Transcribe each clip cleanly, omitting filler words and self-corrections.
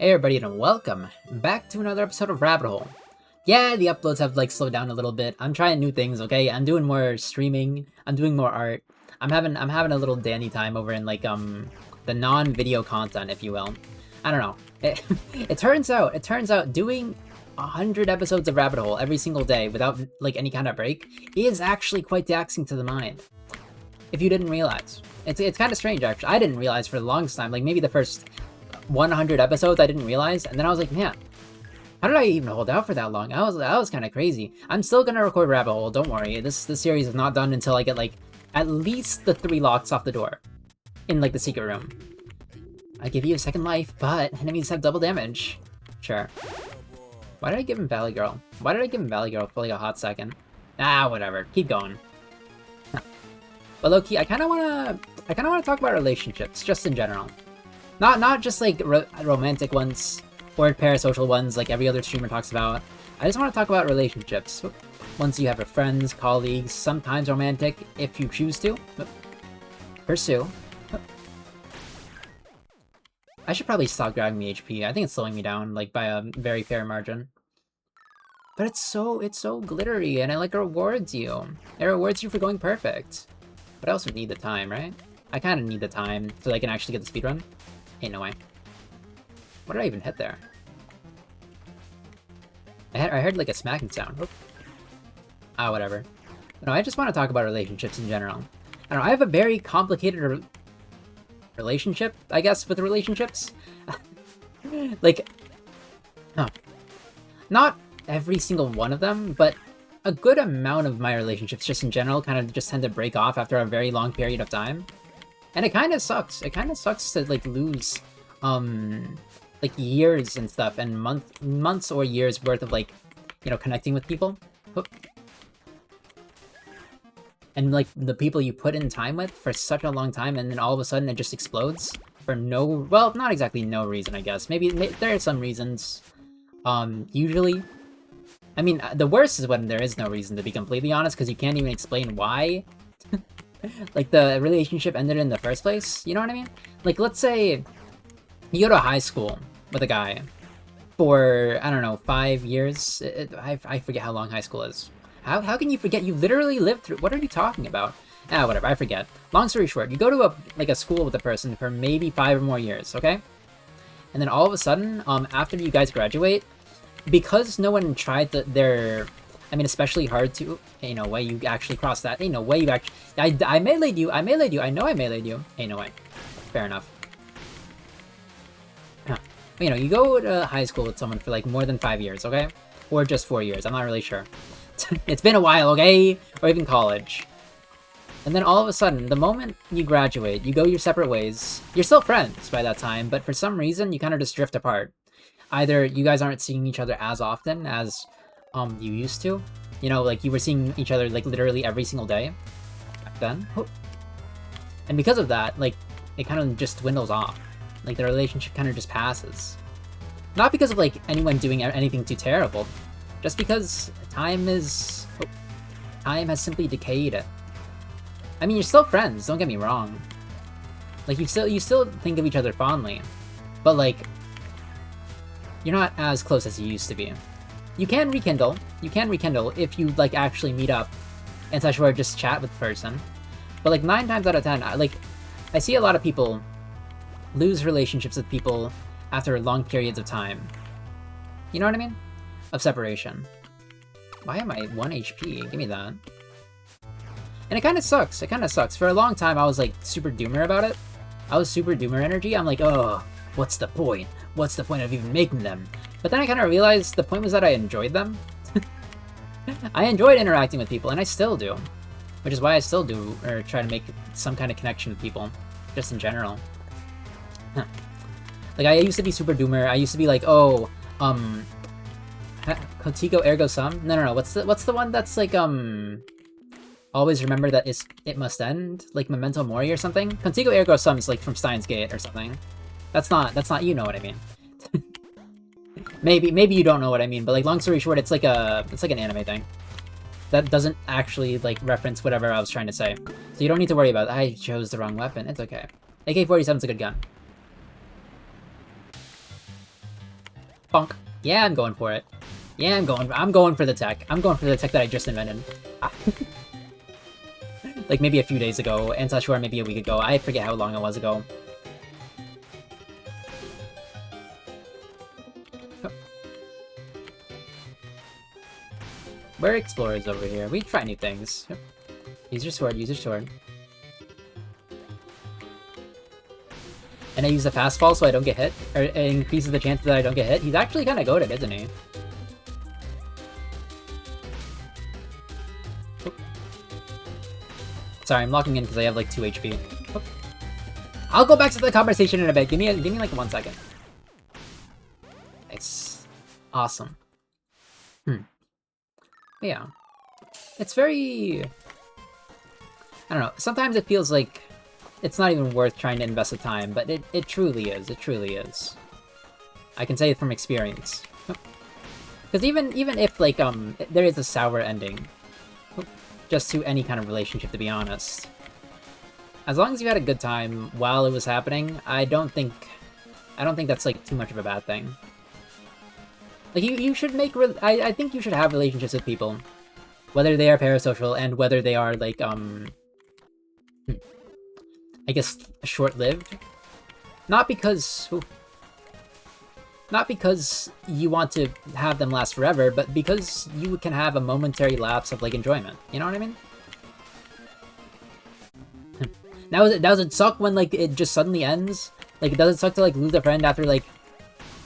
Hey everybody and welcome back to another episode of Rabbit Hole. Yeah, the uploads have slowed down a little bit. I'm trying new things, okay? I'm doing more streaming, I'm doing more art. I'm having a little dandy time over in the non-video content, if you will. I don't know. It turns out doing 100 episodes of Rabbit Hole every single day without any kind of break is actually quite taxing to the mind. If you didn't realize. It's kind of strange actually. I didn't realize for the longest time, maybe the first 100 episodes I didn't realize, and then I was like, man, how did I even hold out for that long? That was kind of crazy. I'm still gonna record Rabbit Hole, don't worry. This series is not done until I get at least the 3 locks off the door in the secret room. I give you a second life, but enemies have double damage. Sure. Why did I give him Valley Girl? Why did I give him Valley Girl for a hot second? Ah, whatever. Keep going. But low-key, I kind of wanna talk about relationships, just in general. Not just romantic ones or parasocial ones like every other streamer talks about. I just want to talk about relationships. Ones you have with friends, colleagues, sometimes romantic if you choose to pursue. I should probably stop grabbing me HP. I think it's slowing me down by a very fair margin. But it's so glittery and it rewards you. It rewards you for going perfect. But I also need the time, right? I kind of need the time so I can actually get the speedrun. Ain't no way. What did I even hit there? I heard a smacking sound. Oop. Ah, whatever. No, I just want to talk about relationships in general. I don't know, I have a very complicated relationship, I guess, with relationships. Not every single one of them, but a good amount of my relationships just in general kind of just tend to break off after a very long period of time. And it kind of sucks. It kind of sucks to lose years and stuff and months or years worth of connecting with people. And the people you put in time with for such a long time, and then all of a sudden it just explodes for well, not exactly no reason, I guess. Maybe there are some reasons. Usually, I mean, the worst is when there is no reason, to be completely honest, because you can't even explain why the relationship ended in the first place. You know what I mean? Let's say you go to high school with a guy for, I don't know, 5 years. I forget how long high school is. How can you forget? You literally lived through. What are you talking about? Ah, whatever. I forget. Long story short, you go to a school with a person for maybe 5 or more years, okay? And then all of a sudden, after you guys graduate, because no one tried especially hard to, ain't no way you actually crossed that. Ain't no way you actually, I meleeed you, I know I meleeed you. Ain't no way. Fair enough. Huh. But, you go to high school with someone for more than 5 years, okay? Or just 4 years, I'm not really sure. It's been a while, okay? Or even college. And then all of a sudden, the moment you graduate, you go your separate ways. You're still friends by that time, but for some reason, you kind of just drift apart. Either you guys aren't seeing each other as often as you used to. You were seeing each other literally every single day back then. And because of that, it kind of just dwindles off. The relationship kind of just passes. Not because of anyone doing anything too terrible, just because time has simply decayed. I mean, you're still friends, don't get me wrong. You still think of each other fondly, but you're not as close as you used to be. You can rekindle if you actually meet up and such, or just chat with the person. But 9 times out of 10, I see a lot of people lose relationships with people after long periods of time. You know what I mean? Of separation. Why am I 1 HP? Give me that. And it kind of sucks. For a long time, I was super doomer about it. I was super doomer energy. I'm oh, what's the point? What's the point of even making them? But then I kind of realized the point was that I enjoyed them. I enjoyed interacting with people, and I still do. Which is why I still do, or try to make some kind of connection with people. Just in general. Huh. I used to be super doomer. I used to be oh, Contigo ergo sum? No. What's the one that's always remember that it must end? Memento Mori or something? Contigo ergo sum is from Steins Gate or something. That's not, you know what I mean. maybe you don't know what I mean, but long story short, it's an anime thing. That doesn't actually reference whatever I was trying to say. So you don't need to worry about it. I chose the wrong weapon. It's okay. AK-47's a good gun. Bonk. Yeah, I'm going for it. Yeah, I'm going for the tech. I'm going for the tech that I just invented. Like maybe a few days ago, and such, or maybe a week ago. I forget how long it was ago. We're explorers over here. We try new things. Use your sword, use your sword. And I use the fast fall so I don't get hit. Or it increases the chances that I don't get hit. He's actually kind of goated, isn't he? Oh. Sorry, I'm locking in because I have like 2 HP. Oh. I'll go back to the conversation in a bit. Give me like 1 second. Nice. Awesome. Yeah. It's very... I don't know. Sometimes it feels like it's not even worth trying to invest the time, but it truly is. It truly is. I can say it from experience. Because even if, like, there is a sour ending, just to any kind of relationship, to be honest, as long as you had a good time while it was happening, I don't think that's, like, too much of a bad thing. Like, you should make... I think you should have relationships with people, whether they are parasocial and whether they are, like, I guess, short-lived. Not because you want to have them last forever, but because you can have a momentary lapse of, like, enjoyment. You know what I mean? Does it suck when, like, it just suddenly ends? Like, does it suck to, like, lose a friend after, like,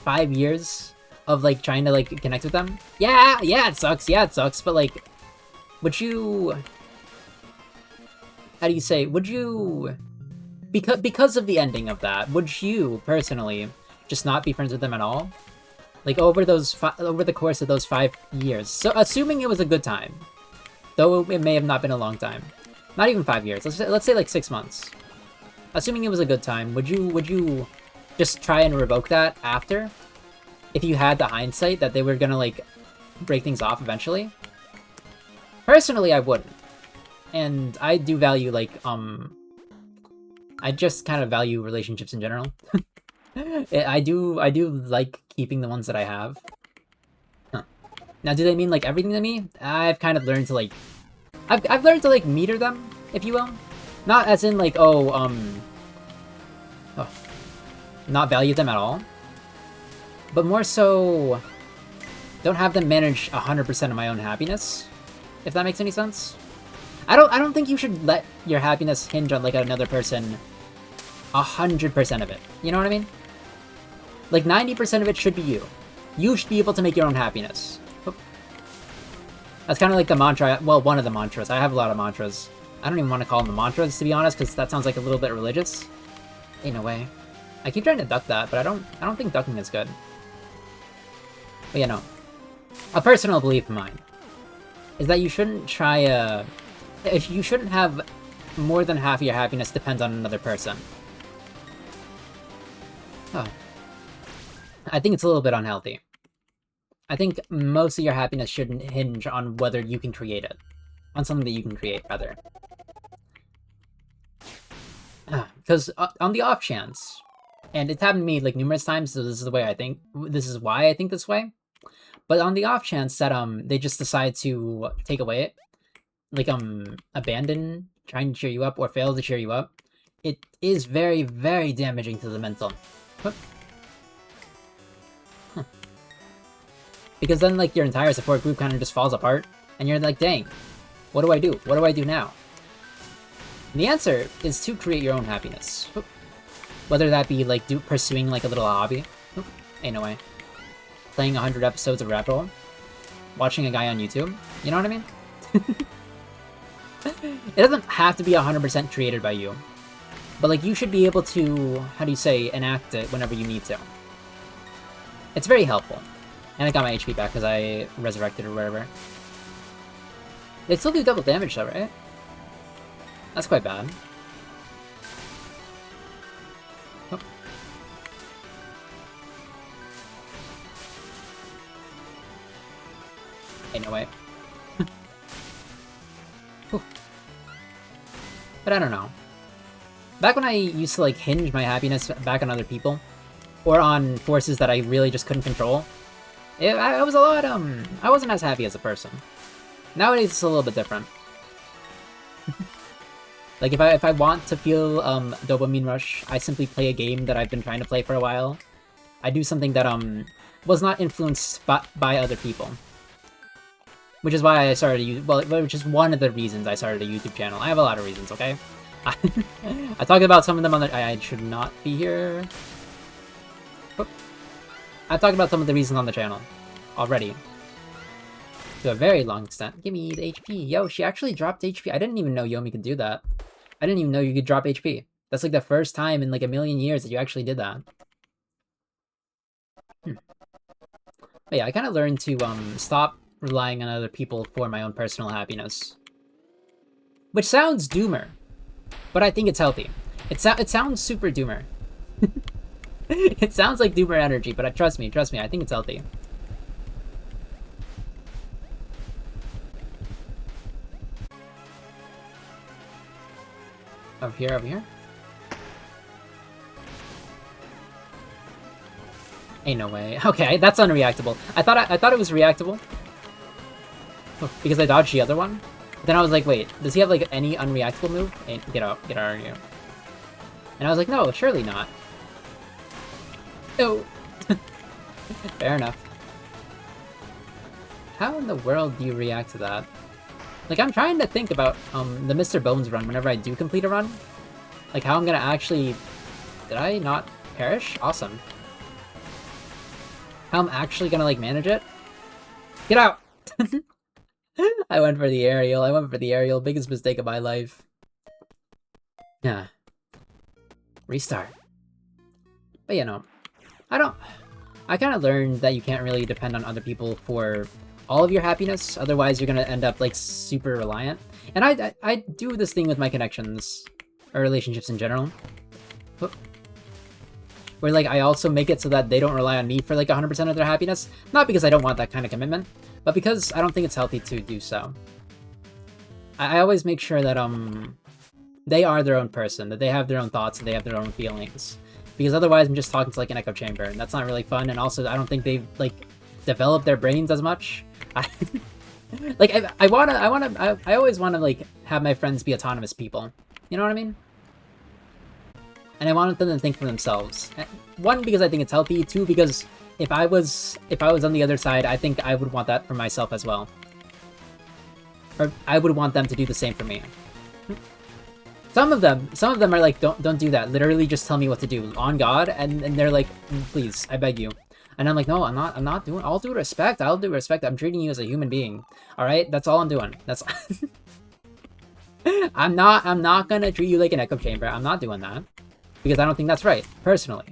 5 years of, like, trying to, like, connect with them? Yeah, it sucks. Yeah, it sucks. But, like, would you... How do you say? Would you... Because of the ending of that, would you, personally, just not be friends with them at all? Like, over the course of those 5 years. So, assuming it was a good time. Though it may have not been a long time. Not even 5 years. Let's say like 6 months. Assuming it was a good time, would you just try and revoke that after? If you had the hindsight that they were gonna, like, break things off eventually? Personally, I wouldn't. And I do value, like, I just kind of value relationships in general. I do like keeping the ones that I have. Huh. Now, do they mean, like, everything to me? I've kind of learned to, like... I've learned to, like, meter them, if you will. Not as in, like, not value them at all. But more so... don't have them manage 100% of my own happiness. If that makes any sense. I don't think you should let your happiness hinge on, like, another person 100% of it. You know what I mean? Like, 90% of it should be you. You should be able to make your own happiness. Oop. That's kind of like the mantra. Well, one of the mantras. I have a lot of mantras. I don't even want to call them the mantras, to be honest, because that sounds like a little bit religious. In a way. I keep trying to duck that, but I don't think ducking is good. But yeah, no. A personal belief of mine is that you shouldn't try you shouldn't have more than half of your happiness depend on another person. Oh. I think it's a little bit unhealthy. I think most of your happiness shouldn't hinge on whether you can create it. On something that you can create, rather. Because on the off chance, and it's happened to me, like, numerous times, so this is the way I think, this is why I think this way, but on the off chance that, they just decide to take away it, like, abandon trying to cheer you up or fail to cheer you up, it is very, very damaging to the mental. Because then, like, your entire support group kind of just falls apart, and you're like, dang, what do I do? What do I do now? And the answer is to create your own happiness. Whether that be, like, pursuing, like, a little hobby. Ain't no way. Playing 100 episodes of Rabbit Hole. Watching a guy on YouTube. You know what I mean? It doesn't have to be 100% created by you. But, like, you should be able to, how do you say, enact it whenever you need to. It's very helpful. And I got my HP back because I resurrected or whatever. They still do double damage though, right? That's quite bad. Oh. Ain't no way. But I don't know. Back when I used to, like, hinge my happiness back on other people, or on forces that I really just couldn't control, I was a lot, I wasn't as happy as a person. Nowadays, it's a little bit different. Like, if I want to feel, dopamine rush, I simply play a game that I've been trying to play for a while. I do something that, was not influenced by other people. Which is why I started which is one of the reasons I started a YouTube channel. I have a lot of reasons, okay? I talked about some of them on the... I should not be here. Oop. I talked about some of the reasons on the channel already. To a very long extent. Give me the HP. Yo, she actually dropped HP. I didn't even know Yomi could do that. I didn't even know you could drop HP. That's like the first time in like a million years that you actually did that. But yeah, I kind of learned to stop relying on other people for my own personal happiness. Which sounds doomer. But I think it's healthy. It sounds super doomer. It sounds like doomer energy, but trust me, I think it's healthy. Over here. Ain't no way. Okay, that's unreactable. I thought it was reactable. Because I dodged the other one. Then I was like, wait, does he have like any unreactable move? Get out of here. And I was like, no, surely not. No. Fair enough. How in the world do you react to that? Like, I'm trying to think about the Mr. Bones run whenever I do complete a run. Like, how I'm gonna actually... Did I not perish? Awesome. How I'm actually gonna, like, manage it? Get out! I went for the aerial. Biggest mistake of my life. Yeah. Restart. But, you know, I kind of learned that you can't really depend on other people for all of your happiness, otherwise you're gonna end up, like, super reliant. And I do this thing with my connections, or relationships in general. Where, like, I also make it so that they don't rely on me for, like, 100% of their happiness. Not because I don't want that kind of commitment, but because I don't think it's healthy to do so. I always make sure that, they are their own person, that they have their own thoughts, and they have their own feelings. Because otherwise I'm just talking to, like, an echo chamber, and that's not really fun, and also I don't think they've, like, developed their brains as much. Like, I always wanna, like, have my friends be autonomous people. You know what I mean? And I wanted them to think for themselves. One, because I think it's healthy. Two, because if I was on the other side, I think I would want that for myself as well. Or I would want them to do the same for me. Some of them are like, don't do that. Literally just tell me what to do. On God, and they're like, please, I beg you. And I'm like, no, I'm not doing, I'll do respect. I'm treating you as a human being. Alright? That's all I'm doing. That's I'm not gonna treat you like an echo chamber. I'm not doing that. Because I don't think that's right, personally.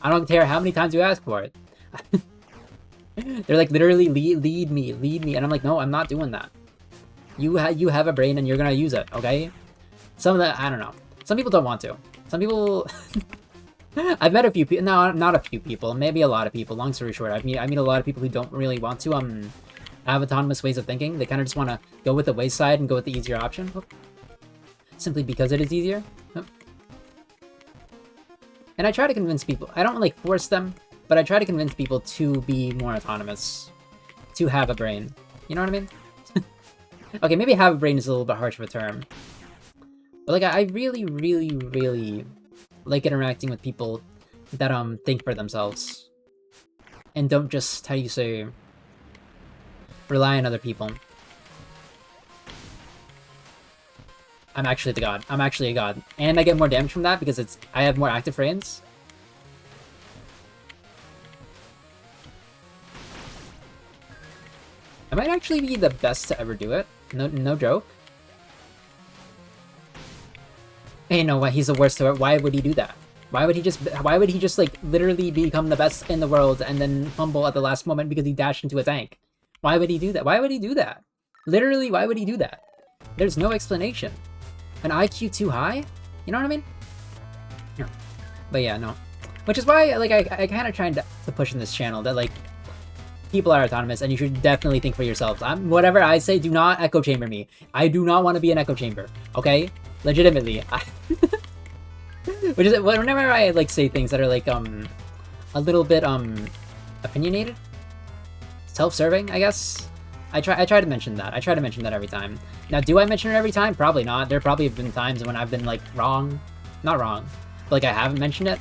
I don't care how many times you ask for it. They're like, literally, lead me. And I'm like, no, I'm not doing that. You have a brain and you're gonna use it, okay? Some of the, I don't know. Some people don't want to. Some people... I've met a few people, no, not a few people, maybe a lot of people. Long story short, I meet a lot of people who don't really want to have autonomous ways of thinking. They kind of just want to go with the wayside and go with the easier option. Simply because it is easier. And I try to convince people. I don't, like, force them, but I try to convince people to be more autonomous. To have a brain. You know what I mean? Okay, maybe have a brain is a little bit harsh of a term. But, like, I really, really, really like interacting with people that, think for themselves. And don't just, how do you say, rely on other people. I'm actually the god. I'm actually a god. And I get more damage from that because I have more active frames. I might actually be the best to ever do it. No joke. Hey, no, he's the worst to it. Why would he do that? Why would he just, like, literally become the best in the world and then fumble at the last moment because he dashed into a tank? Why would he do that? Why would he do that? Literally, why would he do that? There's no explanation. An IQ too high? You know what I mean? No. But yeah, no. Which is why, like, I kind of trying to push in this channel that, like, people are autonomous and you should definitely think for yourselves. Whatever I say, do not echo chamber me. I do not want to be an echo chamber, okay? Legitimately. Which is, whenever I, like, say things that are, like, a little bit, opinionated, self-serving, I guess. I try to mention that. I try to mention that every time. Now, do I mention it every time? Probably not. There probably have been times when I've been, like, wrong. Not wrong. But, like, I haven't mentioned it.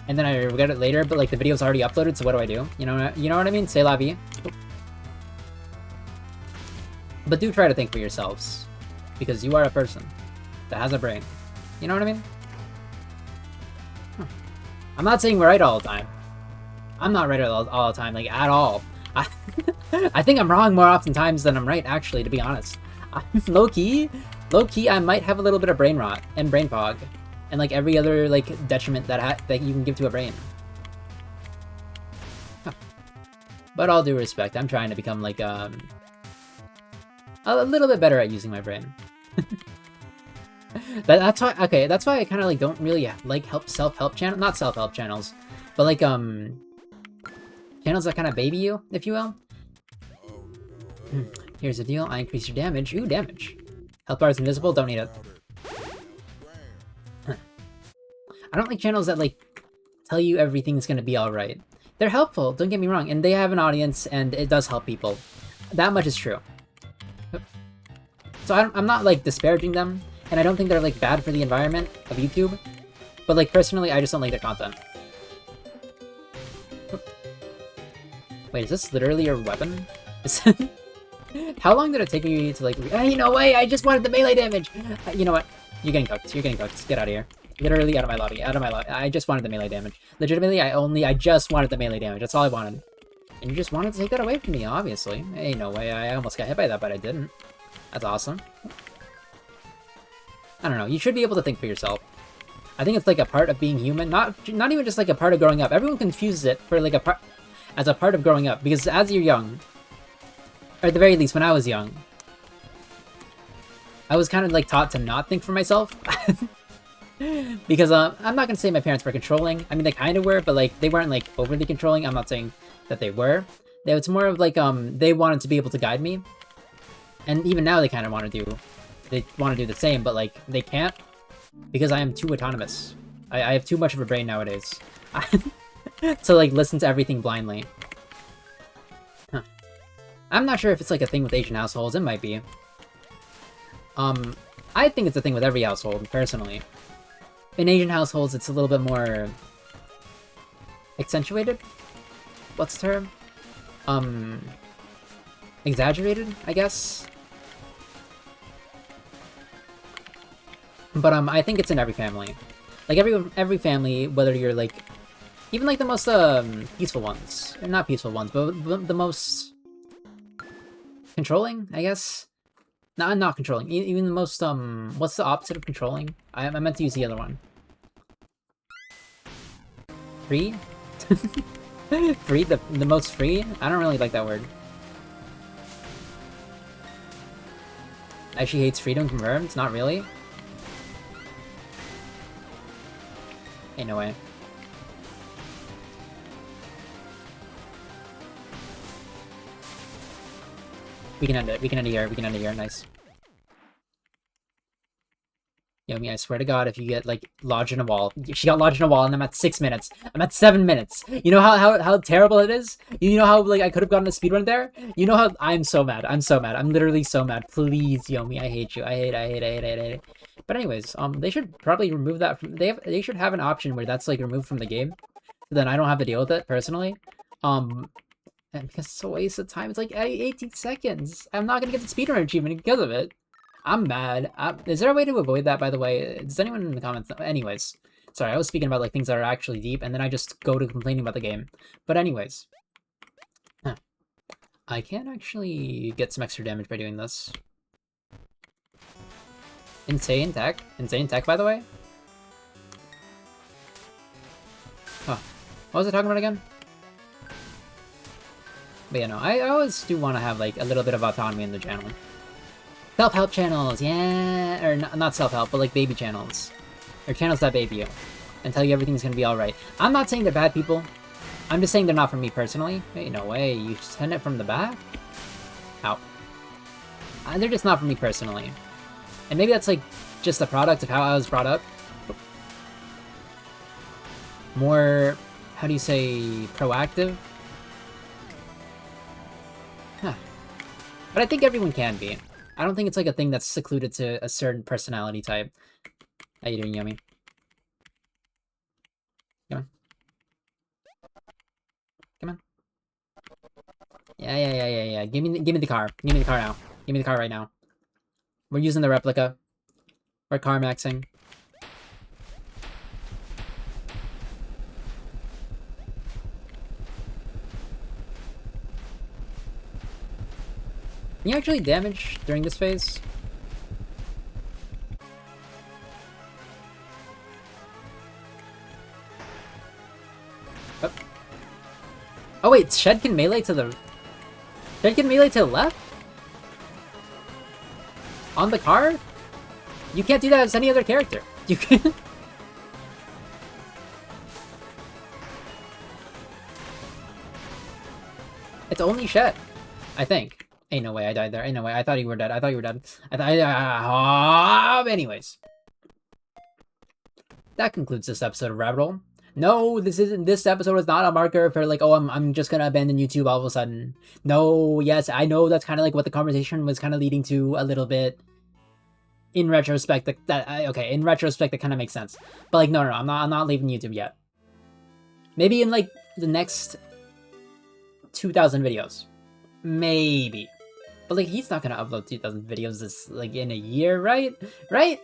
And then I regret it later, but, like, the video's already uploaded, so what do I do? You know what I mean? C'est la vie. But do try to think for yourselves. Because you are a person that has a brain. You know what I mean? I'm not saying we're right all the time. I'm not right all the time, like, at all. I think I'm wrong more oftentimes than I'm right, actually, to be honest. Low-key, I might have a little bit of brain rot and brain fog. And, like, every other, like, detriment that you can give to a brain. Huh. But all due respect, I'm trying to become, like, a little bit better at using my brain. That's why, okay, that's why I kind of, like, don't really like self-help channels. Not self-help channels, but, like, channels that kind of baby you, if you will. Here's the deal. I increase your damage. Ooh, damage. Health bar is invisible. Don't need it. I don't like channels that, like, tell you everything's gonna be alright. They're helpful, don't get me wrong, and they have an audience, and it does help people. That much is true. So I'm not, like, disparaging them, and I don't think they're, like, bad for the environment of YouTube. But, like, personally, I just don't like their content. Wait, is this literally your weapon? How long did it take me to, like... Hey, no way! I just wanted the melee damage! You know what? You're getting cooked. You're getting cooked. Get out of here. Literally out of my lobby. Out of my lobby. I just wanted the melee damage. Legitimately, I just wanted the melee damage. That's all I wanted. And you just wanted to take that away from me, obviously. Hey, no way. I almost got hit by that, but I didn't. That's awesome. I don't know. You should be able to think for yourself. I think it's, like, a part of being human. Not even just, like, a part of growing up. Everyone confuses it for, like, as a part of growing up. Because as you're young... Or at the very least, when I was young, I was kind of, like, taught to not think for myself. Because, I'm not gonna say my parents were controlling. I mean, they kind of were, but, like, they weren't, like, overly controlling. I'm not saying that they were. It's more of, like, they wanted to be able to guide me. And even now they kind of want to do... They want to do the same, but, like, they can't. Because I am too autonomous. I have too much of a brain nowadays. To, like, listen to everything blindly. Huh. I'm not sure if it's, like, a thing with Asian households. It might be. I think it's a thing with every household, personally. In Asian households, it's a little bit more... accentuated? What's the term? Exaggerated, I guess? But, I think it's in every family. Like, every family, whether you're, like... Even, like, the most, peaceful ones. Or not peaceful ones, but the most... controlling, I guess? No, not controlling. Even the most, what's the opposite of controlling? I meant to use the other one. Free? Free? The most free? I don't really like that word. Actually hates freedom confirmed? Not really. Ain't no way. We can end it. We can end it here. We can end it here. Nice. Yomi, I swear to God, if you get, like, lodged in a wall. She got lodged in a wall, and I'm at 6 minutes. I'm at 7 minutes. You know how terrible it is? You know how, like, I could have gotten a speedrun there? You know how... I'm so mad. I'm so mad. I'm literally so mad. Please, Yomi, I hate you. I hate it. But anyways, they should probably remove that from... They should have an option where that's, like, removed from the game. So then I don't have to deal with it, personally. And because it's a waste of time. It's like 18 seconds. I'm not gonna get the speedrun achievement because of it. I'm mad. Is there a way to avoid that, by the way? Does anyone in the comments know? Anyways. Sorry, I was speaking about, like, things that are actually deep, and then I just go to complaining about the game. But anyways. Huh. I can actually get some extra damage by doing this. Insane tech. Insane tech, by the way. Oh. What was I talking about again? But yeah, no, I always do want to have, like, a little bit of autonomy in the channel. Self-help channels, yeah! Or not self-help, but, like, baby channels. Or channels that baby you. And tell you everything's gonna be alright. I'm not saying they're bad people. I'm just saying they're not for me personally. Hey, no way, you send it from the back? Ow. They're just not for me personally. And maybe that's, like, just a product of how I was brought up. More, how do you say, proactive? Huh. But I think everyone can be. I don't think it's like a thing that's secluded to a certain personality type. How you doing, Yummy? Come on. Come on. Yeah. Give me the car. Give me the car now. Give me the car right now. We're using the replica. We're car maxing. Can you actually damage during this phase? Oh, oh wait, Shed can melee to the... Shed can melee to the left? On the car? You can't do that as any other character. You can... It's only Shed, I think. Ain't no way I died there. Ain't no way. I thought you were dead. I thought you were dead. Anyways. That concludes this episode of Rabbit Hole. No, this episode is not a marker for like, oh, I'm just gonna abandon YouTube all of a sudden. No, yes, I know that's kind of like what the conversation was kind of leading to a little bit. In retrospect, in retrospect, that kind of makes sense. But like, no, I'm not leaving YouTube yet. Maybe in like the next 2,000 videos. Maybe. But like, he's not gonna upload 2,000 videos this like in a year, right? Right?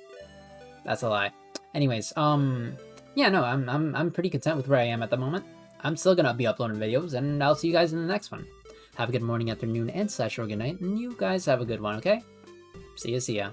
That's a lie. Anyways, yeah, no, I'm pretty content with where I am at the moment. I'm still gonna be uploading videos, and I'll see you guys in the next one. Have a good morning, afternoon, and/or good night, and you guys have a good one, okay? See ya.